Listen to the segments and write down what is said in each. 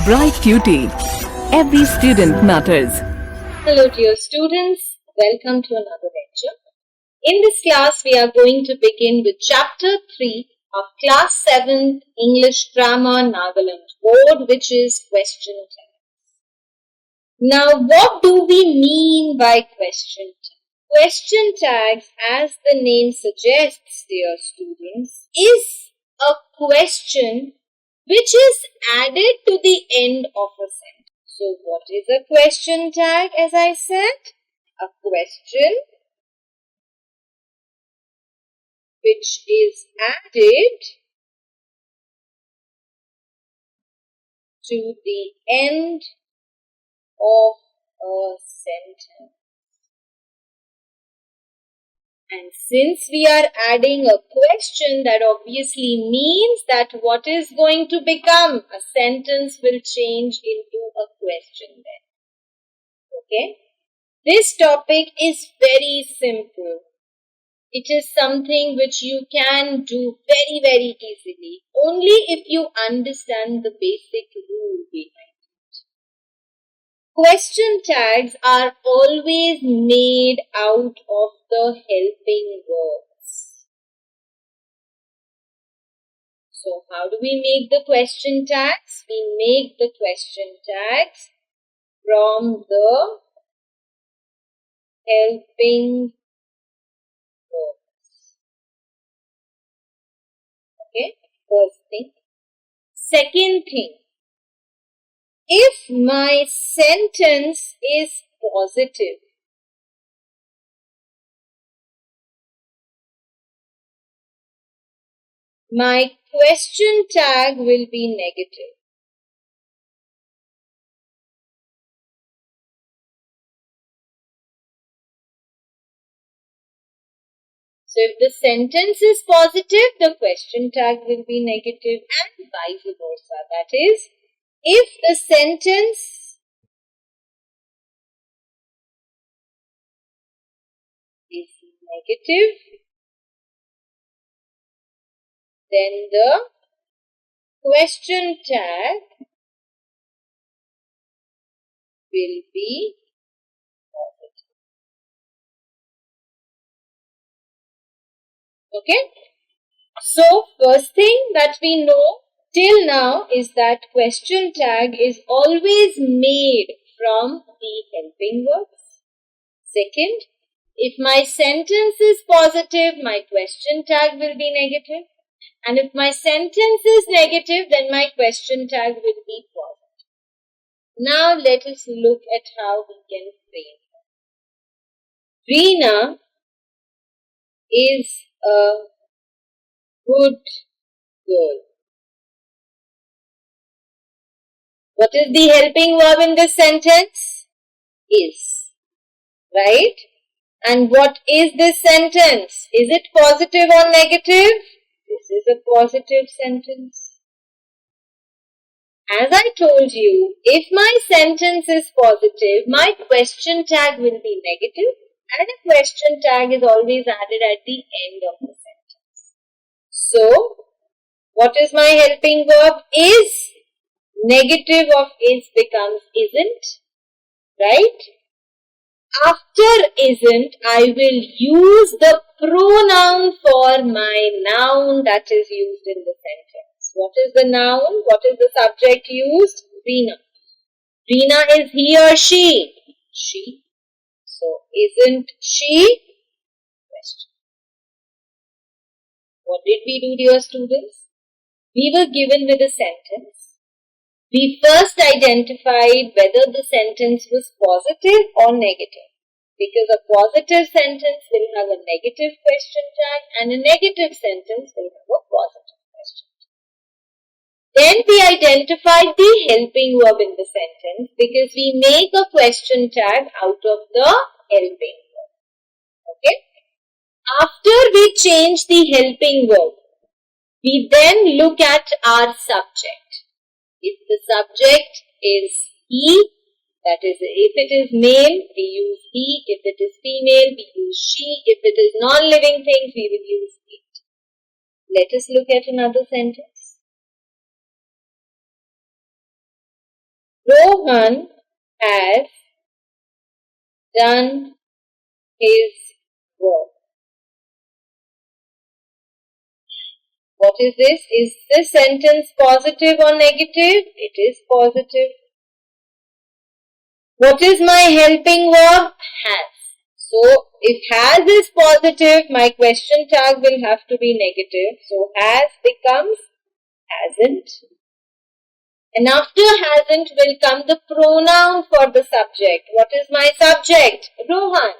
Bright QT. Every student matters. Hello dear students, welcome to another lecture. In this class we are going to begin with chapter 3 of class 7th English Grammar Nagaland Board, which is question tags. Now what do we mean by question tags? Question tags, as the name suggests, dear students, is a question which is added to the end of a sentence. So what is a question tag, as I said? A question which is added to the end of a sentence. And since we are adding a question, that obviously means that what is going to become a sentence will change into a question then. Okay? This topic is very simple. It is something which you can do very, very easily, only if you understand the basic rule behind it. Question tags are always made out of the helping verbs. So how do we make the question tags? We make the question tags from the helping verbs. Okay, first thing. Second thing, if my sentence is positive, my question tag will be negative. So if the sentence is positive, the question tag will be negative, and vice versa. That is, if the sentence is negative, then the question tag will be positive. Okay? So, first thing that we know till now is that question tag is always made from the helping verbs. Second, if my sentence is positive, my question tag will be negative. And if my sentence is negative, then my question tag will be positive. Now let us look at how we can frame it. Reena is a good girl. What is the helping verb in this sentence? Is. Right? And what is this sentence? Is it positive or negative? This is a positive sentence. As I told you, if my sentence is positive, my question tag will be negative, and a question tag is always added at the end of the sentence. So, what is my helping verb? Is. Negative of is becomes isn't, right? After isn't, I will use the pronoun for my noun that is used in the sentence. What is the noun? What is the subject used? Reena. Reena is he or she? She. So, isn't she? Question. What did we do, dear students? We were given with a sentence. We first identified whether the sentence was positive or negative, because a positive sentence will have a negative question tag and a negative sentence will have a positive question tag. Then we identified the helping verb in the sentence, because we make a question tag out of the helping verb. Okay? After we change the helping verb, we then look at our subject. If the subject is he, that is, if it is male, we use he. If it is female, we use she. If it is non-living things, we will use it. Let us look at another sentence. Rohan has done his work. What is this? Is this sentence positive or negative? It is positive. What is my helping verb? Has. So, if has is positive, my question tag will have to be negative. So, has becomes hasn't. And after hasn't will come the pronoun for the subject. What is my subject? Rohan.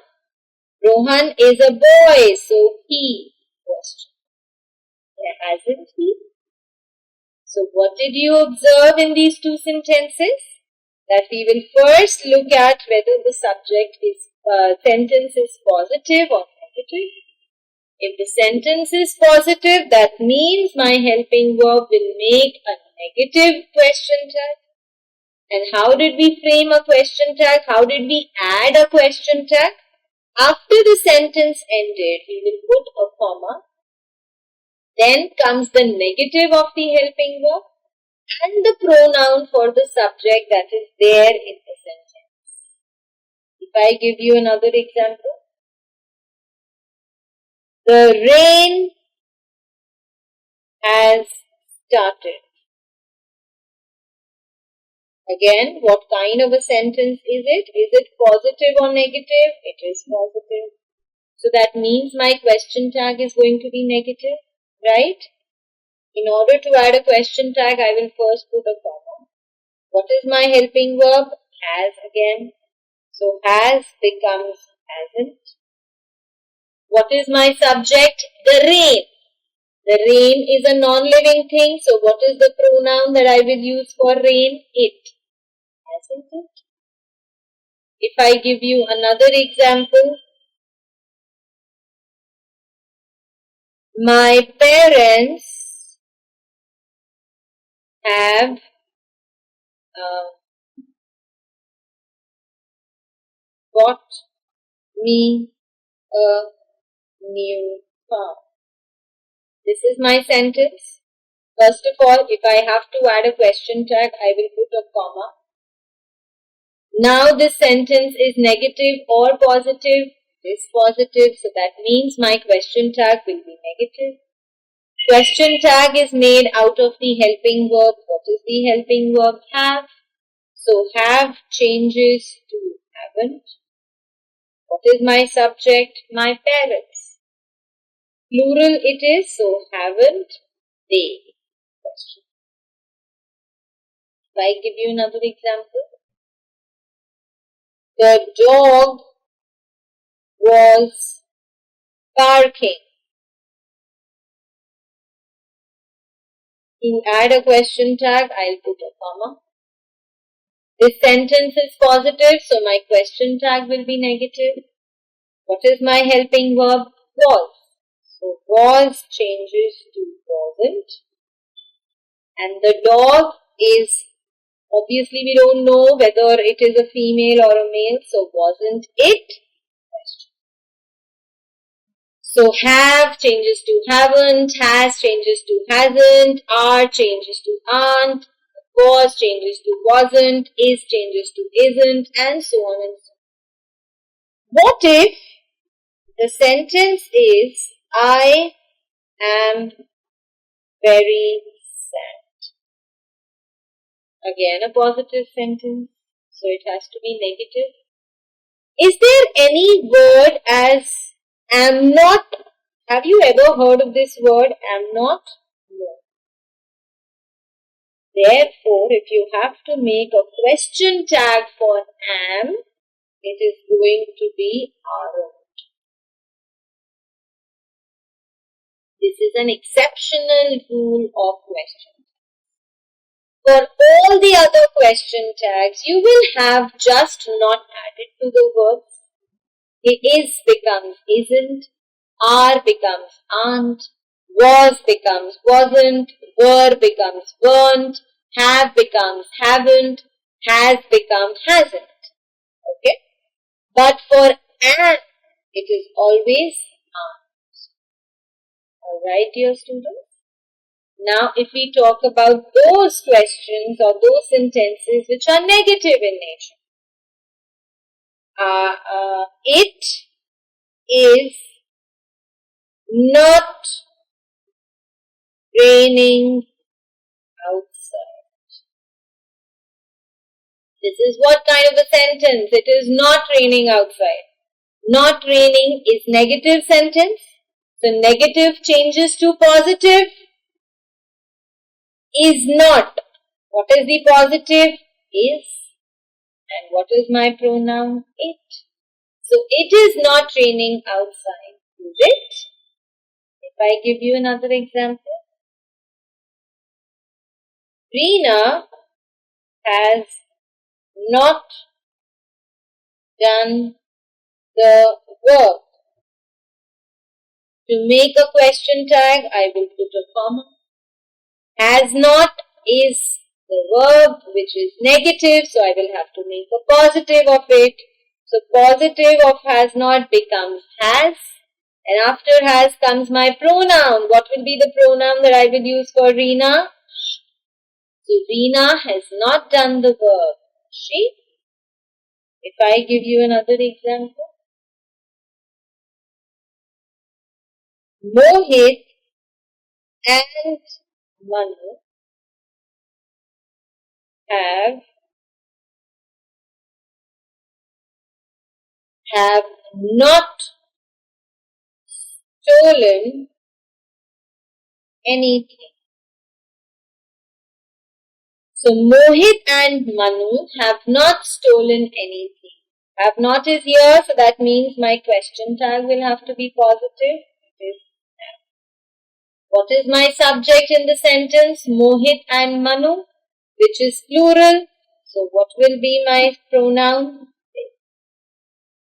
Rohan is a boy, so he. Question. Hasn't he? So, what did you observe in these two sentences? That we will first look at whether the subject is sentence is positive or negative. If the sentence is positive, that means my helping verb will make a negative question tag. And how did we frame a question tag? How did we add a question tag? After the sentence ended, we will put a comma. Then comes the negative of the helping verb and the pronoun for the subject that is there in the sentence. If I give you another example, the rain has started. Again, what kind of a sentence is it? Is it positive or negative? It is positive. So that means my question tag is going to be negative, right? In order to add a question tag, I will first put a comma. What is my helping verb? Has again. So has becomes hasn't. What is my subject? The rain. The rain is a non-living thing. So what is the pronoun that I will use for rain? It. Hasn't it? If I give you another example, my parents have got me a new car. This is my sentence. First of all, if I have to add a question tag, I will put a comma. Now this sentence is negative or positive. It is positive, so that means my question tag will be negative. Question tag is made out of the helping verb. What is the helping verb? Have. So have changes to haven't. What is my subject? My parents. Plural it is, so haven't they. Question. If I give you another example, the dog was barking. To add a question tag, I'll put a comma. This sentence is positive, so my question tag will be negative. What is my helping verb? Was. So was changes to wasn't. And the dog is, obviously we don't know whether it is a female or a male, so wasn't it? So have changes to haven't, has changes to hasn't, are changes to aren't, was changes to wasn't, is changes to isn't, and so on and so on. What if the sentence is, I am very sad? Again a positive sentence, so it has to be negative. Is there any word as am not? Have you ever heard of this word am not? No. Therefore, if you have to make a question tag for am, it is going to be aren't. This is an exceptional rule of question tags. For all the other question tags, you will have just not added to the verbs. It is becomes isn't, are becomes aren't, was becomes wasn't, were becomes weren't, have becomes haven't, has become hasn't. Okay? But for am, it is always aren't. Alright, dear students? Now, if we talk about those questions or those sentences which are negative in nature, it is not raining outside. This is what kind of a sentence? It is not raining outside. Not raining is negative sentence. So negative changes to positive. Is not. What is the positive? Is. And what is my pronoun? It. So it is not raining outside. Is it? If I give you another example. Reena has not done the work. To make a question tag, I will put a comma. Has not is the verb which is negative, so I will have to make a positive of it. So positive of has not becomes has, and after has comes my pronoun. What will be the pronoun that I will use for Reena? So Reena has not done the verb. She. If I give you another example. Mohit and Manu have not stolen anything. So Mohit and Manu have not stolen anything. Have not is here, so that means my question tag will have to be positive. It is have. What is my subject in the sentence? Mohit and Manu, which is plural. So what will be my pronoun?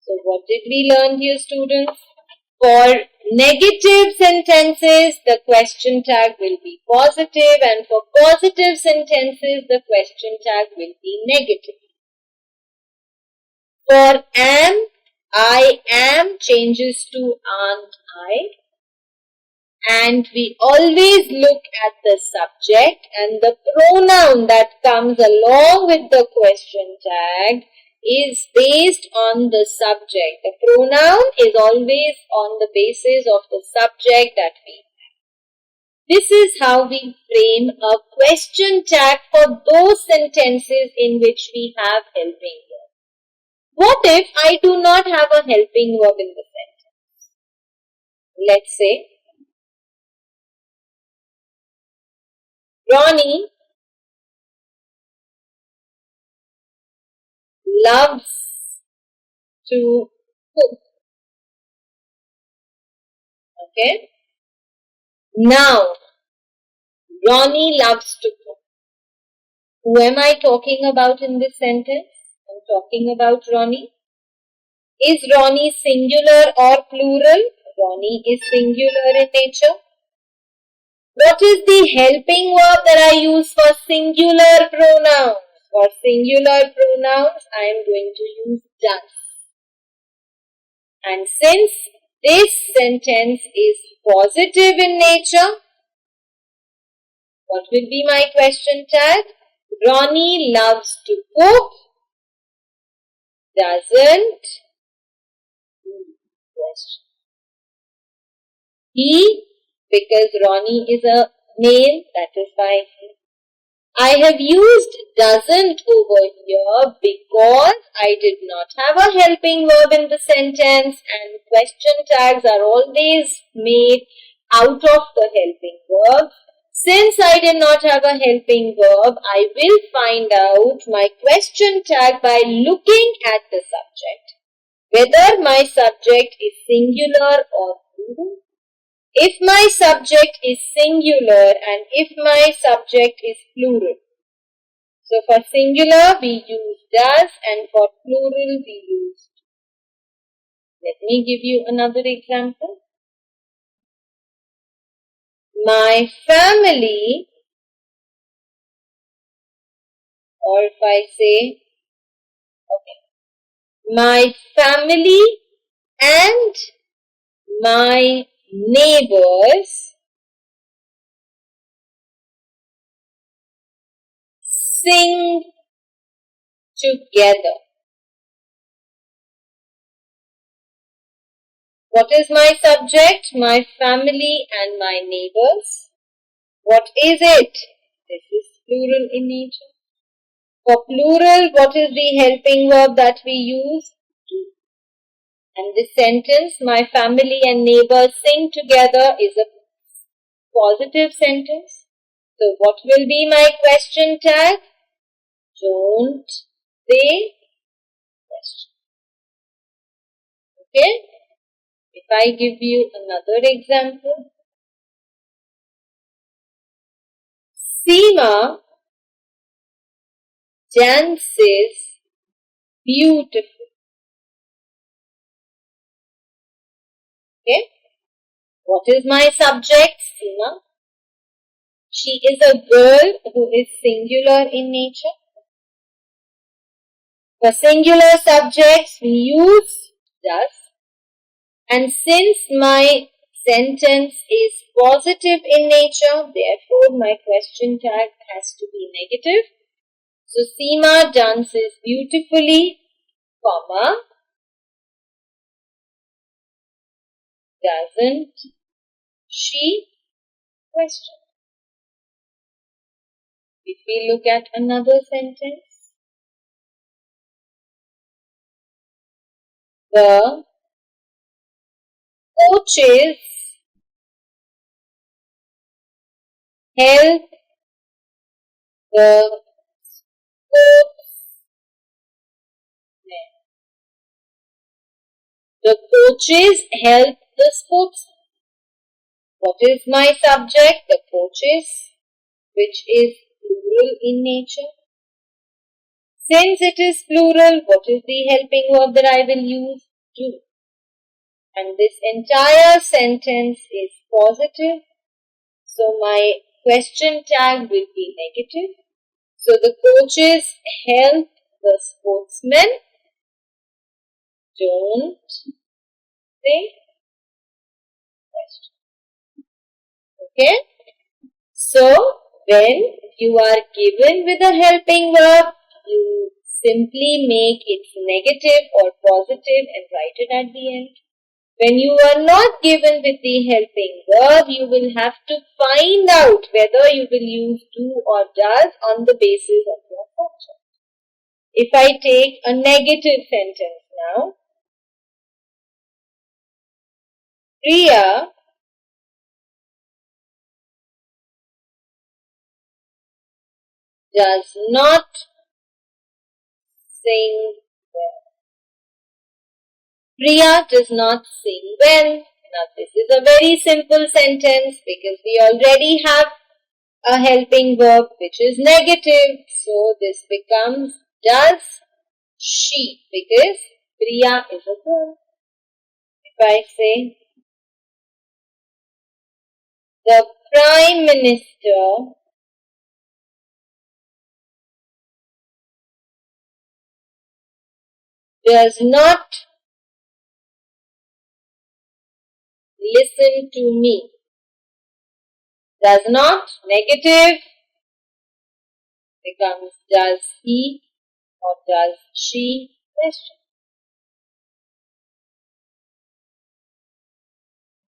So what did we learn, dear students? For negative sentences, the question tag will be positive, and for positive sentences, the question tag will be negative. For am, I am changes to aren't I. And we always look at the subject, and the pronoun that comes along with the question tag is based on the subject. The pronoun is always on the basis of the subject that we have. This is how we frame a question tag for those sentences in which we have helping verb. What if I do not have a helping verb in the sentence? Let's say, Ronnie loves to cook. Okay. Now, Ronnie loves to cook. Who am I talking about in this sentence? I'm talking about Ronnie. Is Ronnie singular or plural? Ronnie is singular in nature. What is the helping verb that I use for singular pronouns? For singular pronouns, I am going to use does. And since this sentence is positive in nature, what will be my question tag? Ronnie loves to cook, doesn't. Question. He, because Ronnie is a male, that is why I have used doesn't over here because I did not have a helping verb in the sentence, and question tags are always made out of the helping verb. Since I did not have a helping verb, I will find out my question tag by looking at the subject, whether my subject is singular or plural. If my subject is singular and if my subject is plural. So for singular we use does, and for plural we use do. Let me give you another example. My family, or if I say, my family and my neighbors sing together. What is my subject? My family and my neighbors. What is it? This is plural in nature. For plural, what is the helping verb that we use? Do. And this sentence, my family and neighbors sing together, is a positive sentence. So what will be my question tag? Don't they? Question. Okay? If I give you another example. Seema dances beautifully. Okay? What is my subject? Seema. She is a girl who is singular in nature. For singular subjects, we use does. And since my sentence is positive in nature, therefore my question tag has to be negative. So, Seema dances beautifully, comma, doesn't she? Question. If we look at another sentence, the coaches help the sportsmen. The coaches help the sportsmen. What is my subject? The coaches, which is plural in nature. Since it is plural, what is the helping verb that I will use? Do. And this entire sentence is positive. So my question tag will be negative. So the coaches help the sportsmen. Don't they? Question. Okay? So when you are given with a helping verb, you simply make it negative or positive and write it at the end. When you are not given with the helping verb, you will have to find out whether you will use do or does on the basis of your subject. If I take a negative sentence now, Priya does not sing well. Priya does not sing well. Now this is a very simple sentence because we already have a helping verb which is negative. So this becomes does she, because Priya is a girl. If I say the Prime Minister does not listen to me. Does not, negative, becomes does he or does she? Question.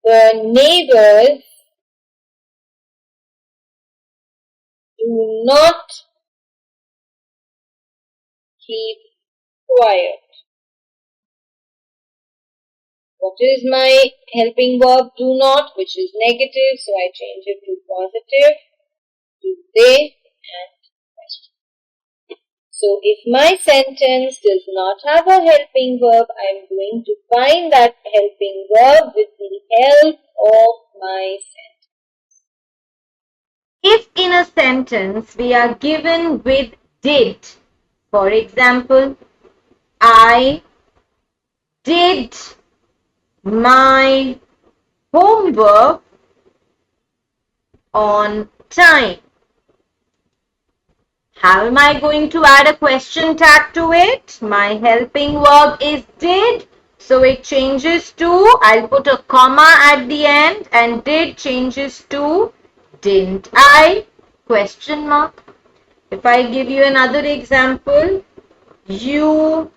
The neighbors do not keep quiet. What is my helping verb? Do not, which is negative, so I change it to positive. Do they and question. So if my sentence does not have a helping verb, I am going to find that helping verb with the help of my sentence. If in a sentence we are given with did, for example, I did my homework on time. How am I going to add a question tag to it? My helping verb is did, so it changes to, I'll put a comma at the end, and did changes to didn't I? Question mark. If I give you another example, you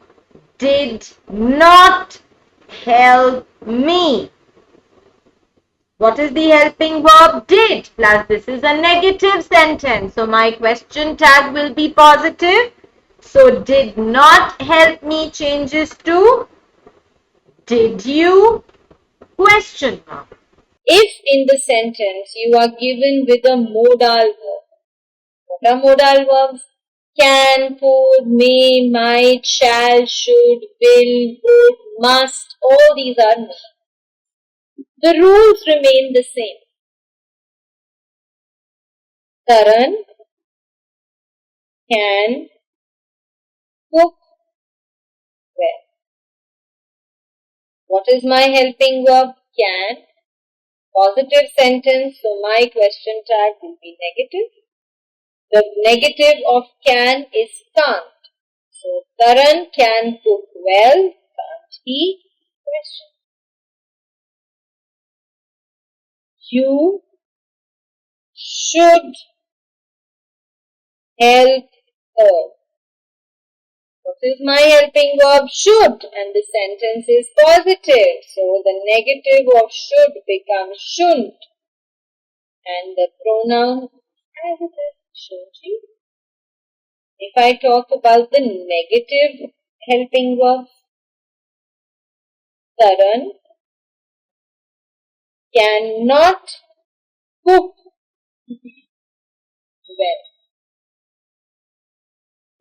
did not help me. What is the helping verb? Did. Plus this is a negative sentence. So my question tag will be positive. So did not help me changes to did you? Question mark. If in the sentence you are given with a modal verb, what are modal verbs? Can, could, may, might, shall, should, will, would, must, all these are nouns. The rules remain the same. Karan can cook well. What is my helping verb? Can. Positive sentence, so my question tag will be negative. The negative of can is can't. So Karan can cook well, can't he? Question. You should help her. What is my helping verb? Should, and the sentence is positive. So the negative of should becomes shouldn't. And the pronoun as it is, shouldn't you? If I talk about the negative helping verb, Karan cannot cook well.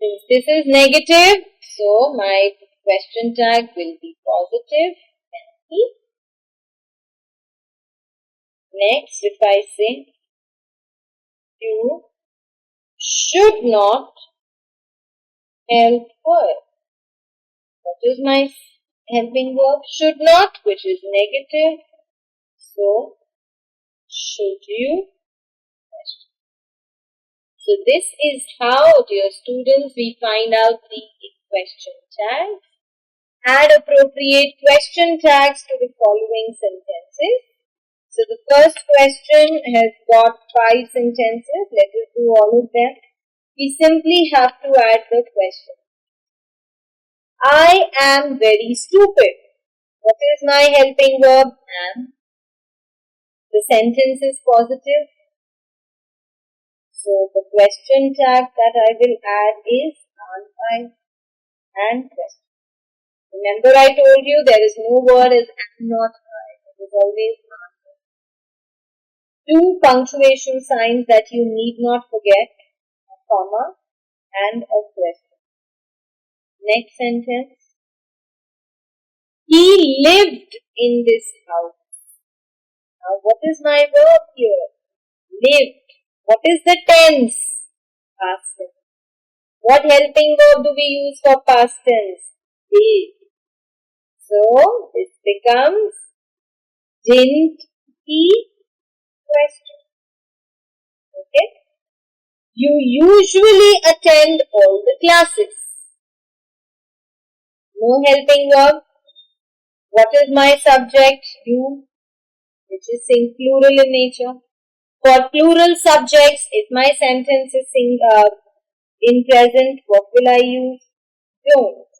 Since this is negative, so my question tag will be positive. Next, if I say, you should not help her. What is my helping verb? Should not, which is negative. So, should you? So this is how, dear students, we find out the question tags. Add appropriate question tags to the following sentences. So the first question has got 5 sentences. Let us do all of them. We simply have to add the question. I am very stupid. What is my helping verb? Am. The sentence is positive. So the question tag that I will add is aren't I and question. Remember I told you there is no word as am not I. It is always aren't I. 2 punctuation signs that you need not forget, a comma and a question. Next sentence. He lived in this house. Now what is my verb here? Lived. What is the tense? Past tense. What helping verb do we use for past tense? Did. So, this becomes didn't he? Question. Okay. You usually attend all the classes. No helping verb. What is my subject? You, which is plural in nature. For plural subjects, if my sentence is in present, what will I use? Don't.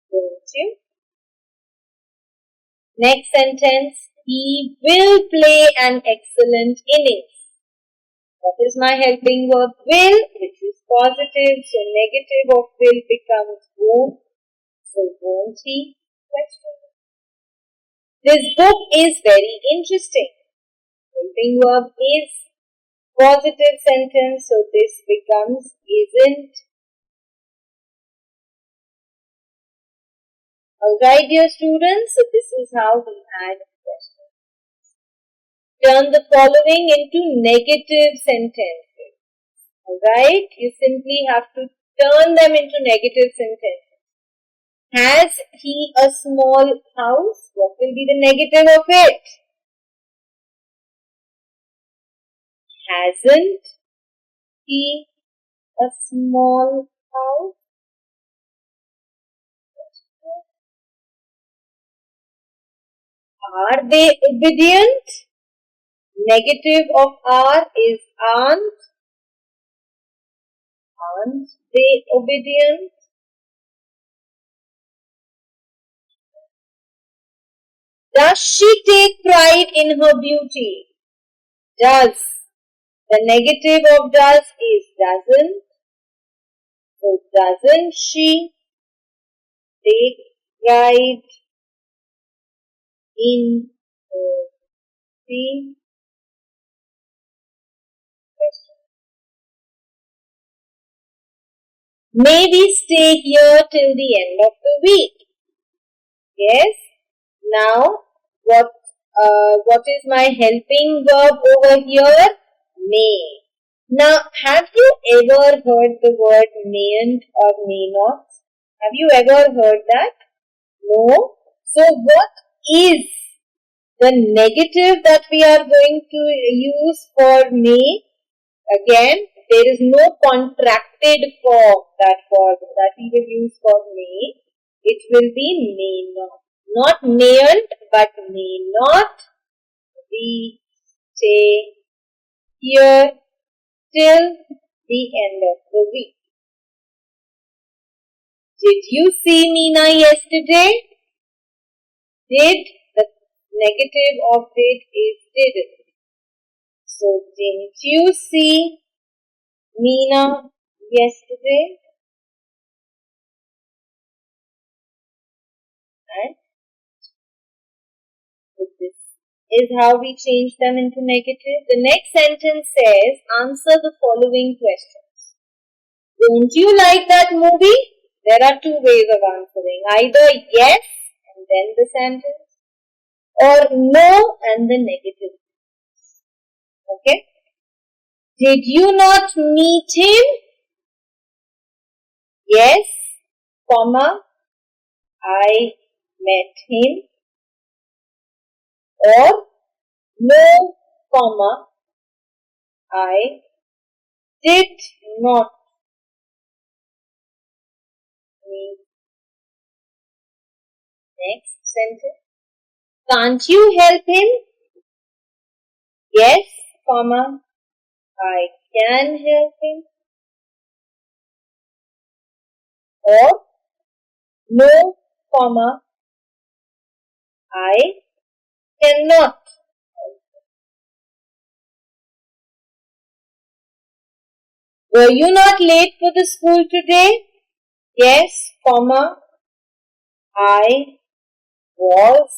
Don't you? Next sentence. He will play an excellent innings. What is my helping verb? Will, which is positive, so negative of will becomes won't. So won't he? Question. This book is very interesting. Helping verb is positive sentence, so this becomes isn't. Alright, dear students, so this is how we add questions. Turn the following into negative sentences. Alright, you simply have to turn them into negative sentences. Has he a small house? What will be the negative of it? Hasn't he a small house? Are they obedient? Negative of are is aren't. Aren't they obedient? Does she take pride in her beauty? Does. The negative of does is doesn't. So doesn't she take pride in her beauty? May we stay here till the end of the week? Yes. Now, what is my helping verb over here? May. Now, have you ever heard the word mayn't or may not? Have you ever heard that? No. So, what is the negative that we are going to use for may? Again, there is no contracted form that we will use for may. It will be may not. Not mayn't, but may not. We stay here till the end of the week. Did you see Meena yesterday? Did, the negative of did is didn't. So, didn't you see Meena yesterday? And this is how we change them into negative. The next sentence says, answer the following questions. Don't you like that movie? There are two ways of answering. Either yes and then the sentence, or no and the negative. Okay? Did you not meet him? Yes, comma, I met him. Or no, comma, I did not meet. Next sentence. Can't you help him? Yes, comma, I can help him. Or no, comma, I cannot. Were you not late for the school today? Yes, comma, I was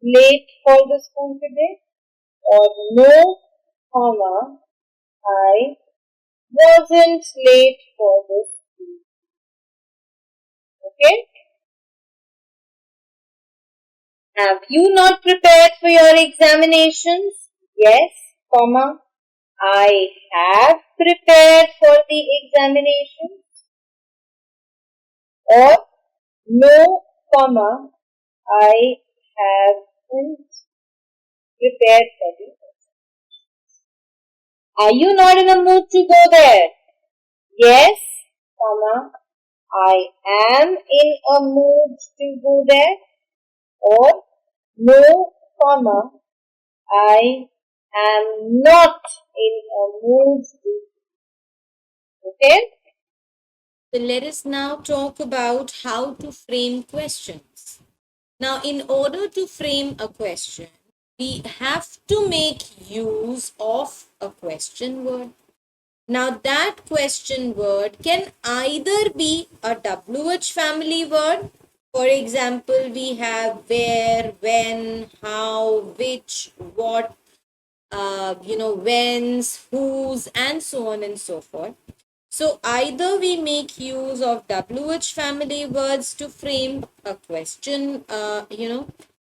late for the school today. Or no, comma, I wasn't late for the school. Okay? Have you not prepared for your examinations? Yes, comma, I have prepared for the examinations. Or no, comma, I haven't prepared for the examinations. Are you not in a mood to go there? Yes, comma, I am in a mood to go there. Or no, comma, I am not in a mood to. Okay? So let us now talk about how to frame questions. Now, in order to frame a question, we have to make use of a question word. Now, that question word can either be a WH family word. For example, we have where, when, how, which, what, whens, whose, and so on and so forth. So either we make use of WH family words to frame a question,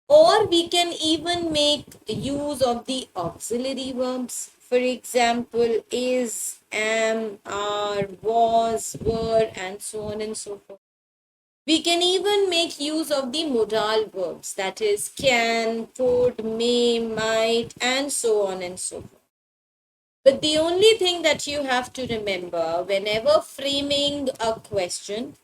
or we can even make use of the auxiliary verbs. For example, is, am, are, was, were, and so on and so forth. We can even make use of the modal verbs, that is, can, could, may, might, and so on and so forth. But the only thing that you have to remember whenever framing a question,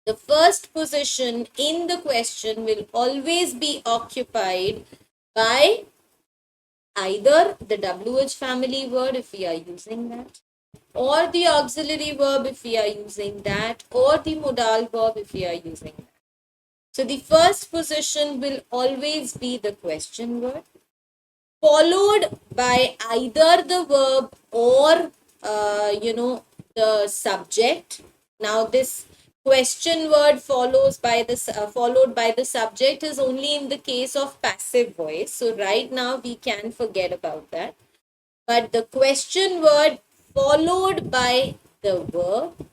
the first position in the question will always be occupied by either the WH family word if we are using that, or the auxiliary verb if we are using that, or the modal verb if we are using that. So the first position will always be the question word, followed by either the verb or the subject. Now this question word followed by the subject is only in the case of passive voice. So right now we can forget about that. But the question word followed by the verb,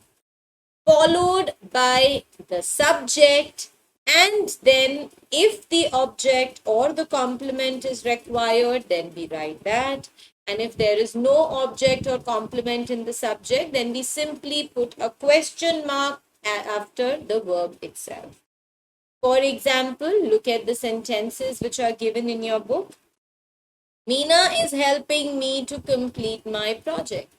followed by the subject, and then if the object or the complement is required, then we write that. And if there is no object or complement in the subject, then we simply put a question mark after the verb itself. For example, look at the sentences which are given in your book. Meena is helping me to complete my project.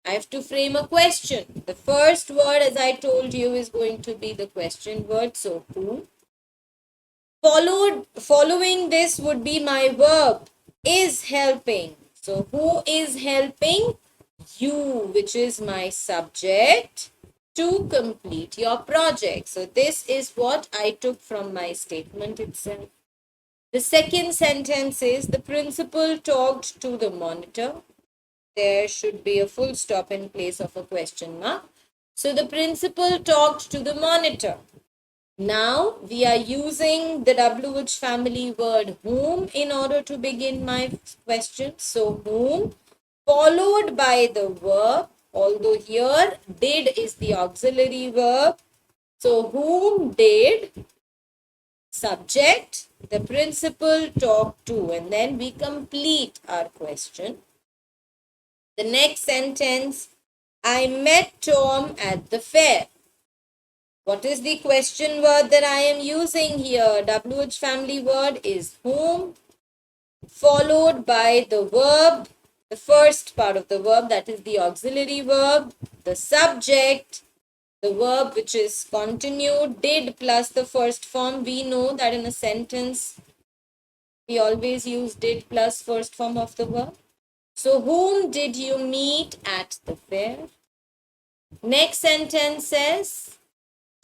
I have to frame a question. The first word, as I told you, is going to be the question word. So, who? Following this would be my verb, is helping. So, who is helping? You, which is my subject, to complete your project. So, this is what I took from my statement itself. The second sentence is the principal talked to the monitor. There should be a full stop in place of a question mark. So the principal talked to the monitor. Now we are using the WH family word whom in order to begin my question. So whom followed by the verb, although here did is the auxiliary verb. So whom did, subject, the principal talk to, and then we complete our question. The next sentence, I met Tom at the fair. What is the question word that I am using here? WH family word is whom, followed by the verb, the first part of the verb, that is the auxiliary verb, the subject, the verb which is continued, did plus the first form. We know that in a sentence, we always use did plus first form of the verb. So, whom did you meet at the fair? Next sentence says,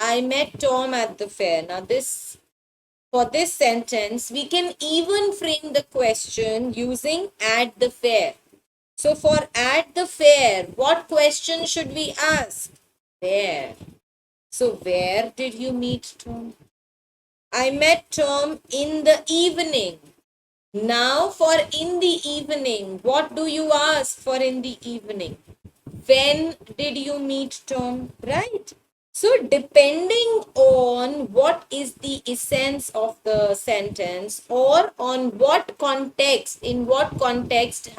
I met Tom at the fair. Now, for this sentence, we can even frame the question using at the fair. So, for at the fair, what question should we ask? Where? So, where did you meet Tom? I met Tom in the evening. Now, for in the evening, what do you ask for in the evening? When did you meet Tom? Right? So, depending on what is the essence of the sentence or on what context, in what context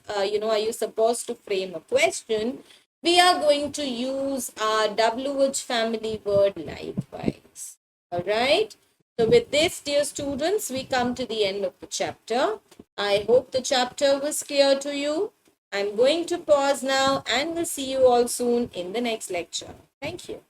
are you supposed to frame a question, we are going to use our WH family word likewise. All right. So with this, dear students, we come to the end of the chapter. I hope the chapter was clear to you. I'm going to pause now and we'll see you all soon in the next lecture. Thank you.